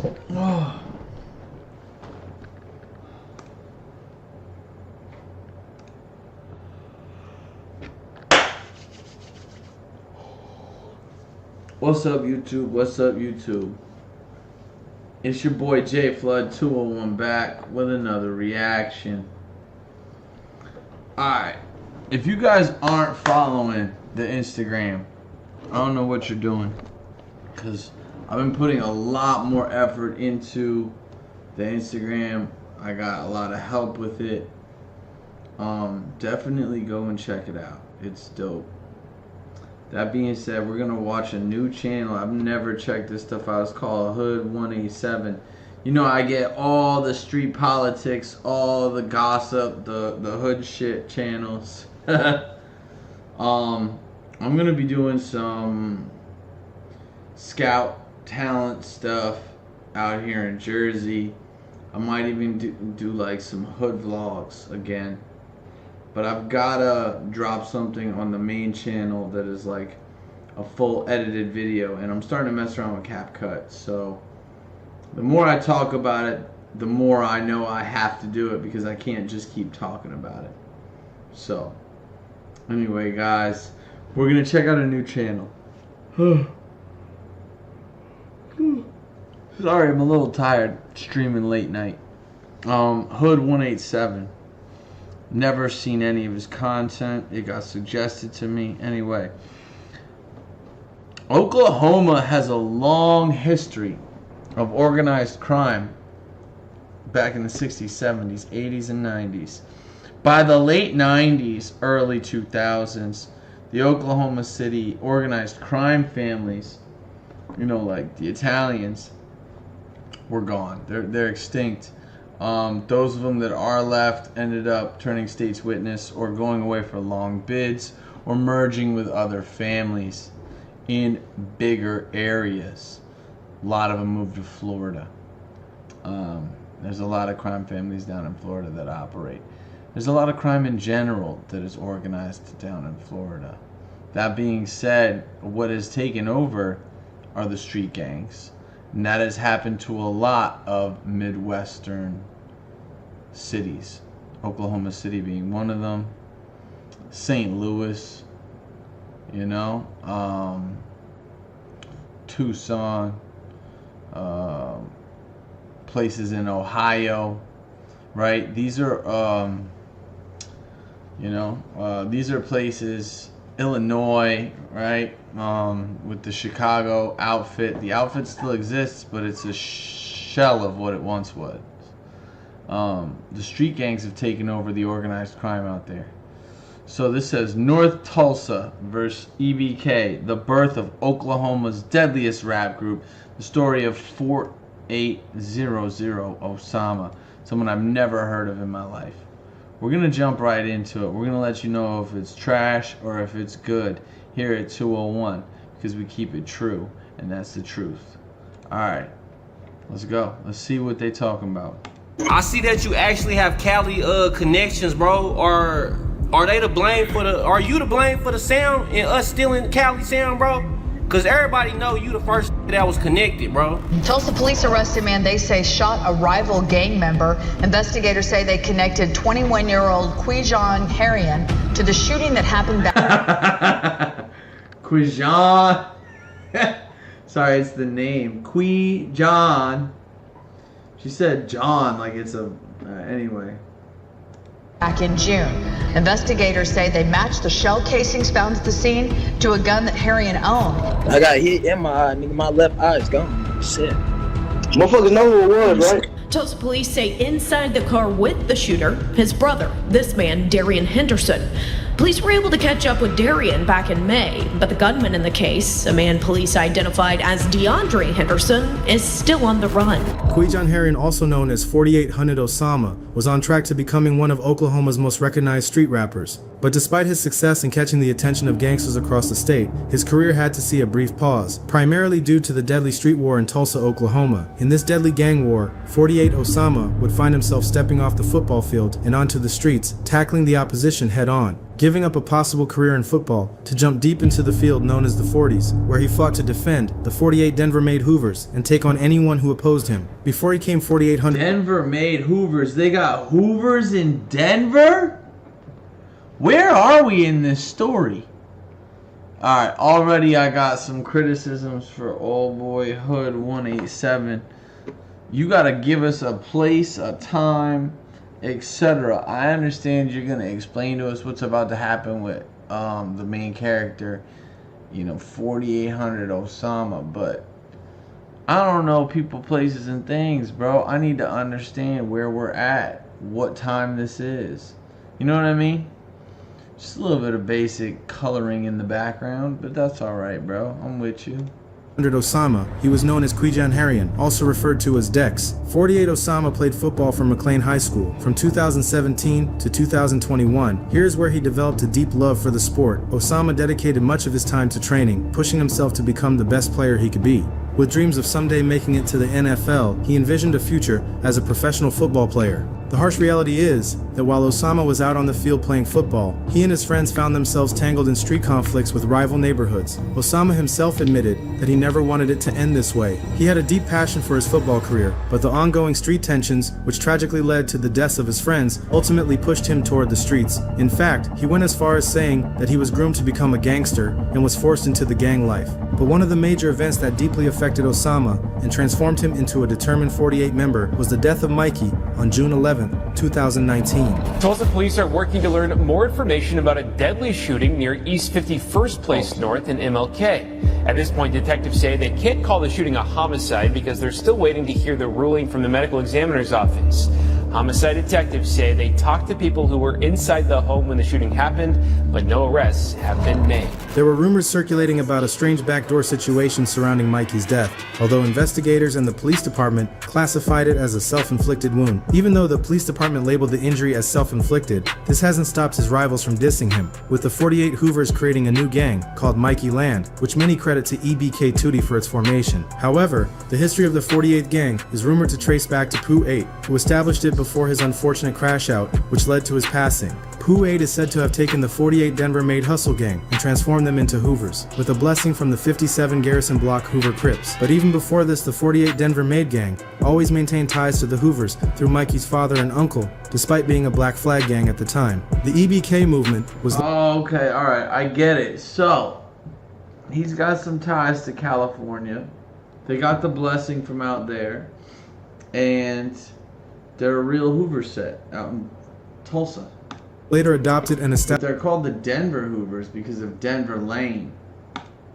Oh. What's up, YouTube? What's up, YouTube? It's your boy J Flood 201 back with another reaction. Alright, if you guys aren't following the Instagram, I don't know what you're doing, because I've been putting a lot more effort into the Instagram. I got a lot of help with it. Definitely go and check it out. It's dope. That being said, we're gonna watch a new channel. I've never checked this stuff out. It's called Hood 187. You know, I get all the street politics, all the gossip, the hood shit channels. I'm gonna be doing some scout talent stuff out here in Jersey. I might even do like some hood vlogs again. But I've gotta drop something on the main channel that is like a full edited video, and I'm starting to mess around with CapCut. So the more I talk about it, the more I know I have to do it, because I can't just keep talking about it. So anyway, guys, we're gonna check out a new channel. Sorry, I'm a little tired streaming late night. Hood 187. Never seen any of his content. It got suggested to me. Anyway, Oklahoma has a long history of organized crime back in the 60s, 70s, 80s, and 90s. By the late 90s, early 2000s, the Oklahoma City organized crime families, you know, like the Italians, were gone. They're extinct. Those of them that are left ended up turning state's witness or going away for long bids or merging with other families in bigger areas. A lot of them moved to Florida. There's a lot of crime families down in Florida that operate. There's a lot of crime in general that is organized down in Florida. That being said, what has taken over are the street gangs. And that has happened to a lot of Midwestern cities. Oklahoma City being one of them. St. Louis, you know, Tucson, places in Ohio, right? These are, these are places, Illinois, right? With the Chicago outfit. The outfit still exists, but it's a shell of what it once was. The street gangs have taken over the organized crime out there. So this says North Tulsa versus EBK, the birth of Oklahoma's deadliest rap group, the story of 4800 Osama, someone I've never heard of in my life. We're going to jump right into it. We're going to let you know if it's trash or if it's good here at 201, because we keep it true, and that's the truth. Alright, let's go. Let's see what they talking about. I see that you actually have Cali connections, bro. Are they to blame for the? Are you to blame for the sound and us stealing Cali sound, bro? Cause everybody know you the first that was connected, bro. Tulsa police arrested a man they say shot a rival gang member. Investigators say they connected 21-year-old Quijon Harian to the shooting that happened back. Quijon. Sorry, it's the name. Quijon. She said John like it's a... anyway. Back in June. Investigators say they matched the shell casings found at the scene to a gun that Harian owned. I got hit in my eye, nigga. My left eye is gone. Shit. Motherfuckers know who it was, right? Tulsa police say inside the car with the shooter, his brother, this man, Darian Henderson. Police were able to catch up with Darian back in May, but the gunman in the case, a man police identified as DeAndre Henderson, is still on the run. Quijon Harian, also known as 4800 Osama, was on track to becoming one of Oklahoma's most recognized street rappers. But despite his success in catching the attention of gangsters across the state, his career had to see a brief pause, primarily due to the deadly street war in Tulsa, Oklahoma. In this deadly gang war, 48 Osama would find himself stepping off the football field and onto the streets, tackling the opposition head-on. giving up a possible career in football to jump deep into the field known as the 40s, where he fought to defend the 48 Denver-made Hoovers and take on anyone who opposed him. Before he came 4800... Denver-made Hoovers. They got Hoovers in Denver? Where are we in this story? Alright, already I got some criticisms for Old Boy Hood 187. You gotta give us a place, a time, etc. I understand you're gonna explain to us what's about to happen with the main character, 4800 Osama, but I don't know people, places, and things, bro. I need to understand where we're at, what time this is. You know what I mean? Just a little bit of basic coloring in the background, but that's alright, bro. I'm with you. Under Osama, he was known as Quijan Harian, also referred to as Dex. 48 Osama played football for McLean High School from 2017 to 2021. Here's where he developed a deep love for the sport. Osama dedicated much of his time to training, pushing himself to become the best player he could be. With dreams of someday making it to the NFL, he envisioned a future as a professional football player. The harsh reality is that while Osama was out on the field playing football, he and his friends found themselves tangled in street conflicts with rival neighborhoods. Osama himself admitted that he never wanted it to end this way. He had a deep passion for his football career, but the ongoing street tensions, which tragically led to the deaths of his friends, ultimately pushed him toward the streets. In fact, he went as far as saying that he was groomed to become a gangster and was forced into the gang life. But one of the major events that deeply affected Osama and transformed him into a determined 48 member was the death of Mikey on June 11, 2019. Tulsa police are working to learn more information about a deadly shooting near East 51st Place North in MLK. At this point, detectives say they can't call the shooting a homicide because they're still waiting to hear the ruling from the medical examiner's office. Homicide detectives say they talked to people who were inside the home when the shooting happened, but no arrests have been made. There were rumors circulating about a strange backdoor situation surrounding Mikey's death, although investigators and the police department classified it as a self-inflicted wound. Even though the police department labeled the injury as self-inflicted, this hasn't stopped his rivals from dissing him, with the 48 Hoovers creating a new gang called Mikey Land, which many credit to EBK Tootie for its formation. However, the history of the 48 gang is rumored to trace back to Pooh 8, who established it before his unfortunate crash out, which led to his passing. Pooh 8 is said to have taken the 48 Denver-made Hustle Gang and transformed them into Hoovers, with a blessing from the 57 Garrison Block Hoover Crips. But even before this, the 48 Denver-made gang always maintained ties to the Hoovers through Mikey's father and uncle, despite being a Black Flag gang at the time. The EBK movement was... Oh, okay, alright, I get it. So, he's got some ties to California. They got the blessing from out there. And they're a real Hoover set out in Tulsa. Later adopted and established... They're called the Denver Hoovers because of Denver Lane.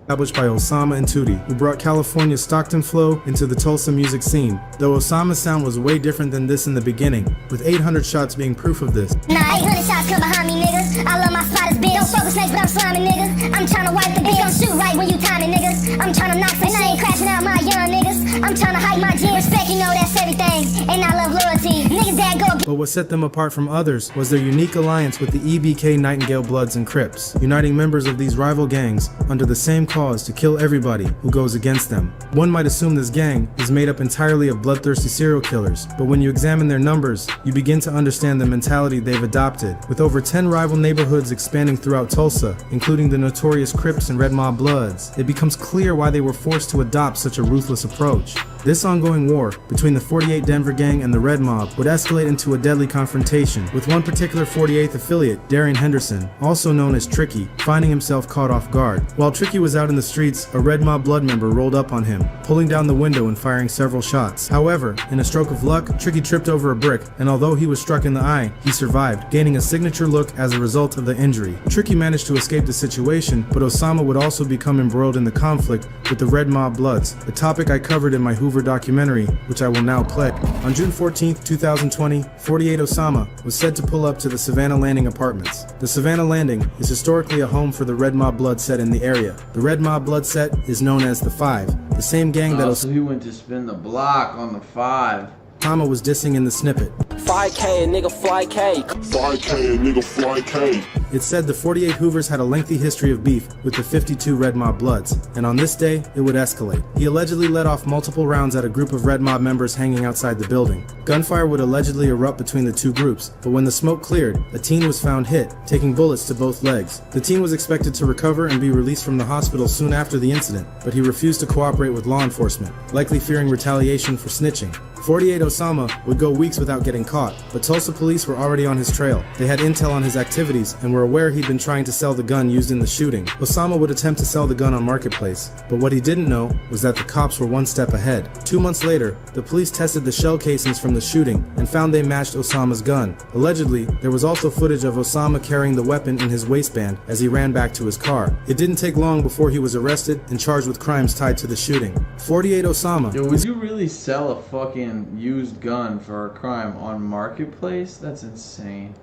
Established by Osama and Tootie, who brought California's Stockton flow into the Tulsa music scene. Though Osama's sound was way different than this in the beginning, with 800 shots being proof of this. Nah, 800 shots come behind me, niggas. I love my spotters, bitch. Don't fuck with snakes, but I'm slimy, niggas. I'm tryna wipe the bitch. Don't shoot right when you timing, niggas. I'm tryna knock some shit. I ain't crashing out my young niggas. I'm tryna hide my gym. Respect, you know that's everything. And I love loyalty. Niggas that go. But what set them apart from others was their unique alliance with the EBK Nightingale Bloods and Crips, uniting members of these rival gangs under the same cause to kill everybody who goes against them. One might assume this gang is made up entirely of bloodthirsty serial killers, but when you examine their numbers, you begin to understand the mentality they've adopted. With over 10 rival neighborhoods expanding throughout Tulsa, including the notorious Crips and Red Mob Bloods, it becomes clear why they were forced to adopt such a ruthless approach. This ongoing war between the 48 Denver gang and the Red Mob would escalate into a deadly confrontation, with one particular 48th affiliate, Darian Henderson, also known as Tricky, finding himself caught off guard. While Tricky was out in the streets, a Red Mob Blood member rolled up on him, pulling down the window and firing several shots. However, in a stroke of luck, Tricky tripped over a brick, and although he was struck in the eye, he survived, gaining a signature look as a result of the injury. Tricky managed to escape the situation, but Osama would also become embroiled in the conflict with the Red Mob Bloods, a topic I covered in my Hoover documentary, which I will now play. On June 14, 2020, 48 Osama was said to pull up to the Savannah Landing apartments. The Savannah Landing is historically a home for the Red Mob Blood set in the area. The Red Mob Blood set is known as the Five, the same gang that... So he went to spin the block on the Five. Osama was dissing in the snippet. 5K, a nigga fly K. 5K, a nigga fly K. It said the 48 Hoovers had a lengthy history of beef with the 52 Red Mob Bloods, and on this day, it would escalate. He allegedly let off multiple rounds at a group of Red Mob members hanging outside the building. Gunfire would allegedly erupt between the two groups, but when the smoke cleared, a teen was found hit, taking bullets to both legs. The teen was expected to recover and be released from the hospital soon after the incident, but he refused to cooperate with law enforcement, likely fearing retaliation for snitching. 48 Osama would go weeks without getting caught, but Tulsa police were already on his trail. They had intel on his activities and were aware he'd been trying to sell the gun used in the shooting. Osama would attempt to sell the gun on Marketplace, but what he didn't know was that the cops were one step ahead. 2 months later, the police tested the shell casings from the shooting and found they matched Osama's gun. Allegedly, there was also footage of Osama carrying the weapon in his waistband as he ran back to his car. It didn't take long before he was arrested and charged with crimes tied to the shooting. 48 Osama. Yo, would you really sell a fucking used gun for a crime on Marketplace? That's insane.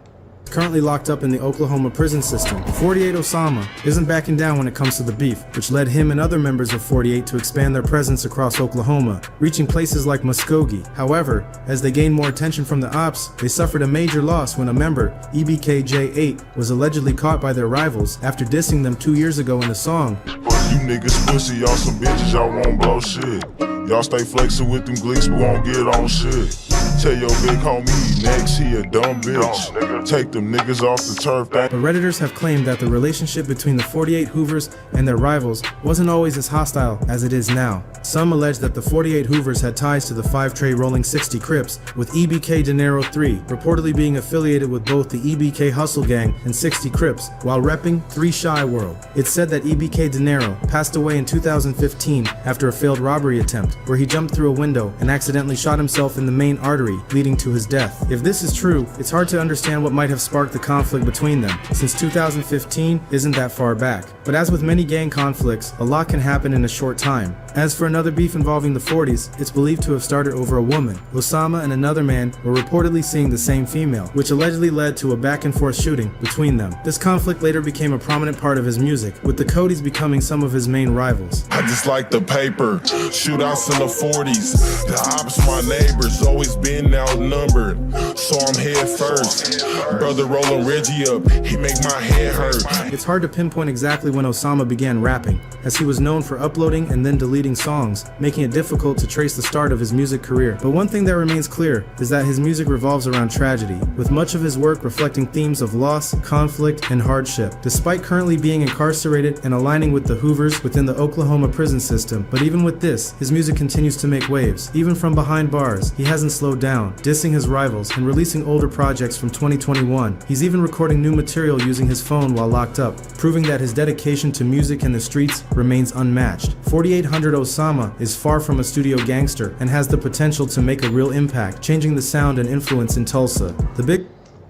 Currently locked up in the Oklahoma prison system. 48 Osama isn't backing down when it comes to the beef, which led him and other members of 48 to expand their presence across Oklahoma, reaching places like Muskogee. However, as they gained more attention from the ops, they suffered a major loss when a member, EBK J8, was allegedly caught by their rivals after dissing them 2 years ago in a song. You niggas pussy, y'all some bitches, y'all won't blow shit. Y'all stay flexing with them glicks, but won't get on shit. Tell your big homie next, he a dumb bitch. Take them niggas off the turf. But Redditors have claimed that the relationship between the 48 Hoovers and their rivals wasn't always as hostile as it is now. Some allege that the 48 Hoovers had ties to the 5-tray Rolling 60 Crips, with EBK Dinero 3 reportedly being affiliated with both the EBK Hustle Gang and 60 Crips, while repping 3 Shy World. It's said that EBK Dinero passed away in 2015 after a failed robbery attempt, where he jumped through a window and accidentally shot himself in the main artery, leading to his death. If this is true, it's hard to understand what might have sparked the conflict between them, since 2015 isn't that far back. But as with many gang conflicts, a lot can happen in a short time. As for another beef involving the 40s, it's believed to have started over a woman. Osama and another man were reportedly seeing the same female, which allegedly led to a back-and-forth shooting between them. This conflict later became a prominent part of his music, with the Codys becoming some of his main rivals. I just like the paper, shootouts in the 40s. The ops, my neighbors, always been outnumbered, so I'm head first. Brother rolling Reggie up, he make my head hurt. It's hard to pinpoint exactly when Osama began rapping, as he was known for uploading and then deleting songs, making it difficult to trace the start of his music career. But one thing that remains clear is that his music revolves around tragedy, with much of his work reflecting themes of loss, conflict, and hardship. Despite currently being incarcerated and aligning with the Hoovers within the Oklahoma prison system, but even with this, his music continues to make waves. Even from behind bars, he hasn't slowed down, dissing his rivals and releasing older projects from 2021. He's even recording new material using his phone while locked up, proving that his dedication to music and the streets remains unmatched. 4800 Osama is far from a studio gangster and has the potential to make a real impact, changing the sound and influence in Tulsa. The big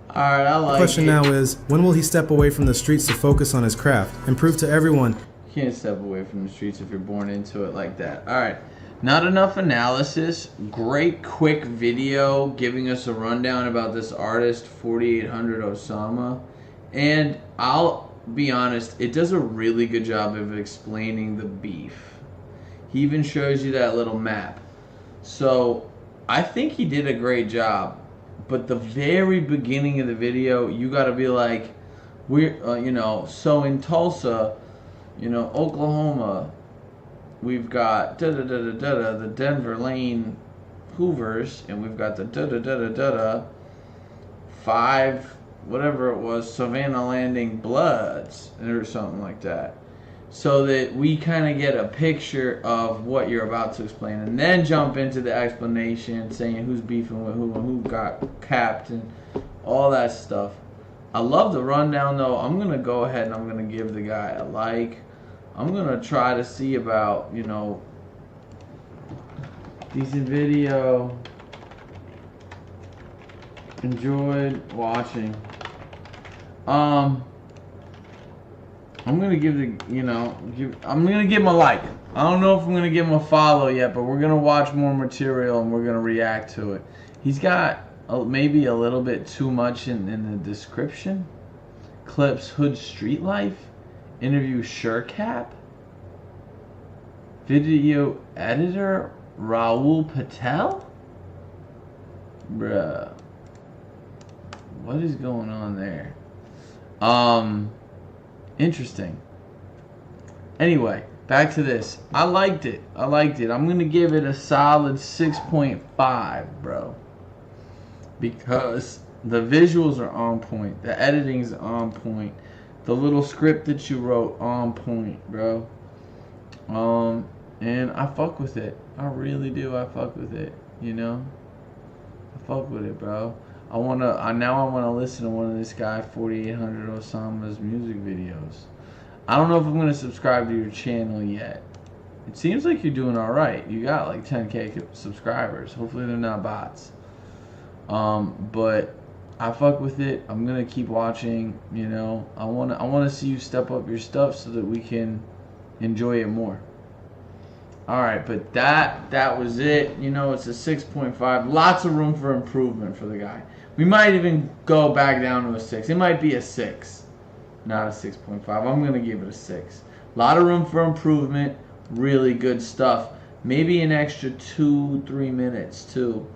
question now is, when will he step away from the streets to focus on his craft and prove to everyone you can't step away from the streets if you're born into it like that. Alright, not enough analysis. Great quick video giving us a rundown about this artist, 4800 Osama. And I'll be honest, it does a really good job of explaining the beef. He even shows you that little map. So I think he did a great job. But the very beginning of the video, you got to be like, we're, so in Tulsa, Oklahoma, we've got the Denver Lane Hoovers, and we've got the 5, whatever it was, Savannah Landing Bloods, or something like that. So that we kind of get a picture of what you're about to explain, and then jump into the explanation, saying who's beefing with who and who got capped and all that stuff. I love the rundown though. I'm gonna go ahead and I'm gonna give the guy a like. I'm gonna try to see about, decent video. Enjoyed watching. I'm gonna give I'm gonna give him a like. I don't know if I'm gonna give him a follow yet, but we're gonna watch more material and we're gonna react to it. He's got maybe a little bit too much in the description. Clips Hood Street Life. Interview Surecap. Video editor Raul Patel. Bruh. What is going on there? Interesting. Anyway, back to this. I liked it. I'm going to give it a solid 6.5, bro. Because the visuals are on point. The editing's on point. The little script that you wrote, on point, bro. And I fuck with it. I really do. I fuck with it, you know? I fuck with it, bro. I now wanna listen to one of this guy 4800 Osama's music videos. I don't know if I'm gonna subscribe to your channel yet. It seems like you're doing alright. You got like 10K subscribers. Hopefully they're not bots. But I fuck with it. I'm gonna keep watching, you know. I wanna see you step up your stuff so that we can enjoy it more. Alright, but that was it. You know, it's a 6.5. Lots of room for improvement for the guy. We might even go back down to a 6. It might be a 6, not a 6.5. I'm going to give it a 6. A lot of room for improvement. Really good stuff. Maybe an extra 2-3 minutes, too,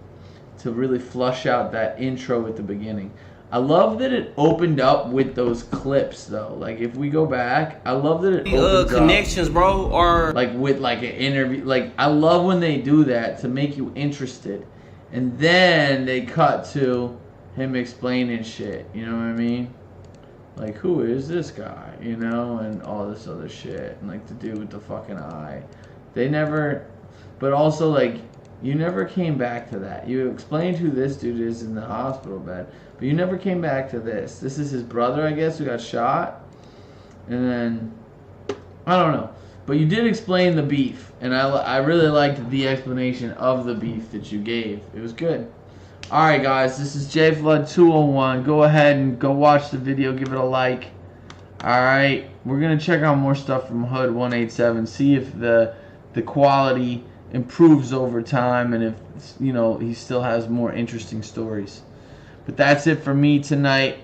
to really flush out that intro at the beginning. I love that it opened up with those clips, though. Like, if we go back, I love that it opens connections, up, bro, or like with like an interview. Like, I love when they do that to make you interested, and then they cut to him explaining shit. You know what I mean? Like, who is this guy? You know, and all this other shit, and like the dude with the fucking eye. They never, but also like, you never came back to that. You explained who this dude is in the hospital bed, but you never came back to this. This is his brother, I guess, who got shot. And then, I don't know. But you did explain the beef, and I really liked the explanation of the beef that you gave. It was good. Alright guys, this is JFlood201. Go ahead and go watch the video, give it a like. Alright, we're going to check out more stuff from Hood187, see if the quality improves over time, and if, you know, he still has more interesting stories. But that's it for me tonight.